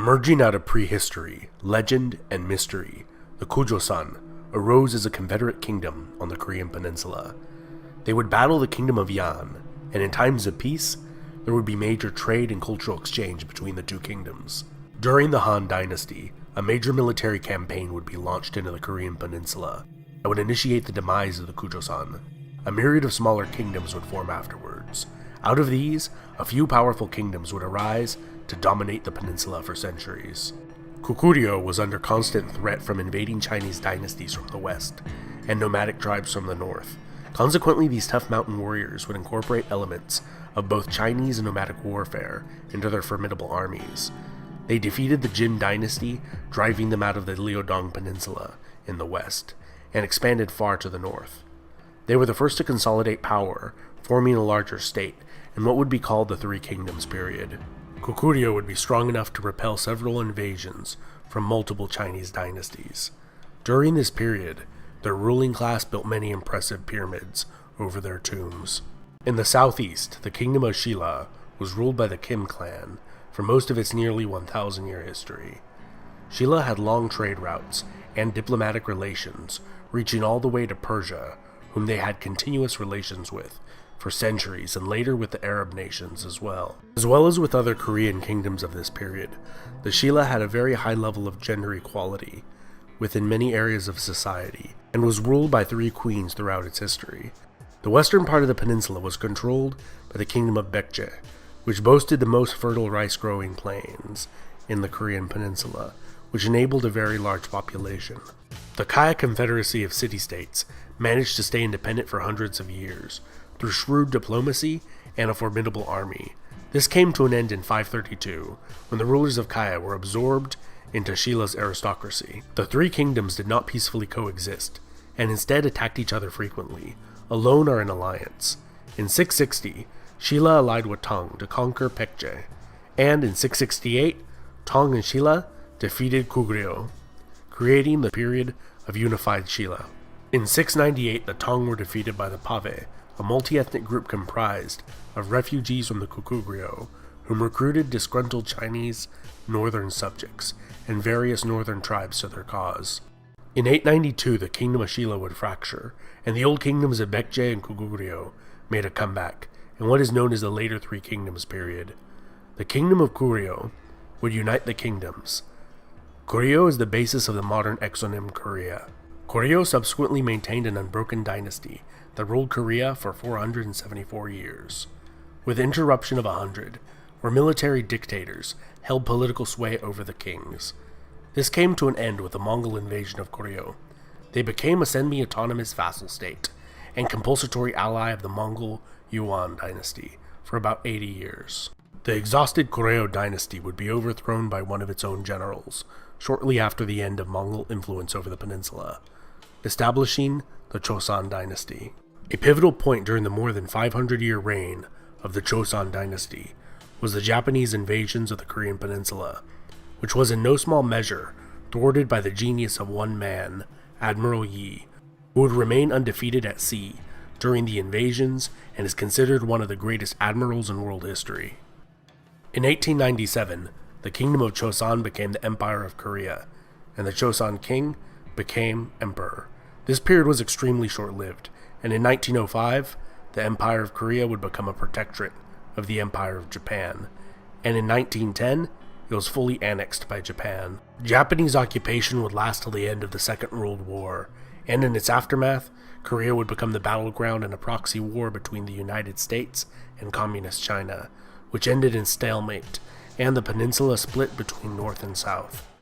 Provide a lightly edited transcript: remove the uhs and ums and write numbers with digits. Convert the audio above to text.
Emerging out of prehistory, legend, and mystery, the Kujo-san arose as a Confederate kingdom on the Korean peninsula. They would battle the Kingdom of Yan, and in times of peace, there would be major trade and cultural exchange between the two kingdoms. During the Han Dynasty, a major military campaign would be launched into the Korean peninsula that would initiate the demise of the Kujo-san. A myriad of smaller kingdoms would form afterwards. Out of these, a few powerful kingdoms would arise to dominate the peninsula for centuries. Goguryeo was under constant threat from invading Chinese dynasties from the west, and nomadic tribes from the north. Consequently, these tough mountain warriors would incorporate elements of both Chinese and nomadic warfare into their formidable armies. They defeated the Jin dynasty, driving them out of the Liaodong Peninsula in the west, and expanded far to the north. They were the first to consolidate power, forming a larger state, in what would be called the Three Kingdoms period. Goguryeo would be strong enough to repel several invasions from multiple Chinese dynasties. During this period, their ruling class built many impressive pyramids over their tombs. In the southeast, the Kingdom of Shilla was ruled by the Kim clan for most of its nearly 1,000-year history. Shilla had long trade routes and diplomatic relations, reaching all the way to Persia, whom they had continuous relations with for centuries, and later with the Arab nations as well. As well as with other Korean kingdoms of this period, the Shilla had a very high level of gender equality within many areas of society, and was ruled by 3 queens throughout its history. The western part of the peninsula was controlled by the Kingdom of Baekje, which boasted the most fertile rice-growing plains in the Korean peninsula, which enabled a very large population. The Kaya Confederacy of city-states managed to stay independent for hundreds of years, through shrewd diplomacy and a formidable army. This came to an end in 532, when the rulers of Kaya were absorbed into Shilla's aristocracy. The 3 kingdoms did not peacefully coexist, and instead attacked each other frequently, alone or in alliance. In 660, Shilla allied with Tang to conquer Baekje, and in 668, Tang and Shilla defeated Goguryeo, creating the period of unified Shilla. In 698, the Tang were defeated by the Pave, a multi-ethnic group comprised of refugees from the Goguryeo, whom recruited disgruntled Chinese northern subjects and various northern tribes to their cause. In 892, the Kingdom of Shilla would fracture, and the old kingdoms of Baekje and Goguryeo made a comeback in what is known as the later Three Kingdoms period. The Kingdom of Goguryeo would unite the kingdoms. Goguryeo is the basis of the modern exonym Korea. Goguryeo subsequently maintained an unbroken dynasty that ruled Korea for 474 years, with interruption of 100, where military dictators held political sway over the kings. This came to an end with the Mongol invasion of Goguryeo. They became a semi-autonomous vassal state and compulsory ally of the Mongol Yuan dynasty for about 80 years. The exhausted Goguryeo dynasty would be overthrown by one of its own generals shortly after the end of Mongol influence over the peninsula, establishing the Choson dynasty. A pivotal point during the more than 500-year reign of the Choson dynasty was the Japanese invasions of the Korean peninsula, which was in no small measure thwarted by the genius of one man, Admiral Yi, who would remain undefeated at sea during the invasions and is considered one of the greatest admirals in world history. In 1897, the Kingdom of Choson became the Empire of Korea, and the Choson king became emperor. This period was extremely short-lived, and in 1905, the Empire of Korea would become a protectorate of the Empire of Japan, and in 1910, it was fully annexed by Japan. Japanese occupation would last till the end of the Second World War, and in its aftermath, Korea would become the battleground in a proxy war between the United States and Communist China, which ended in stalemate, and the peninsula split between North and South.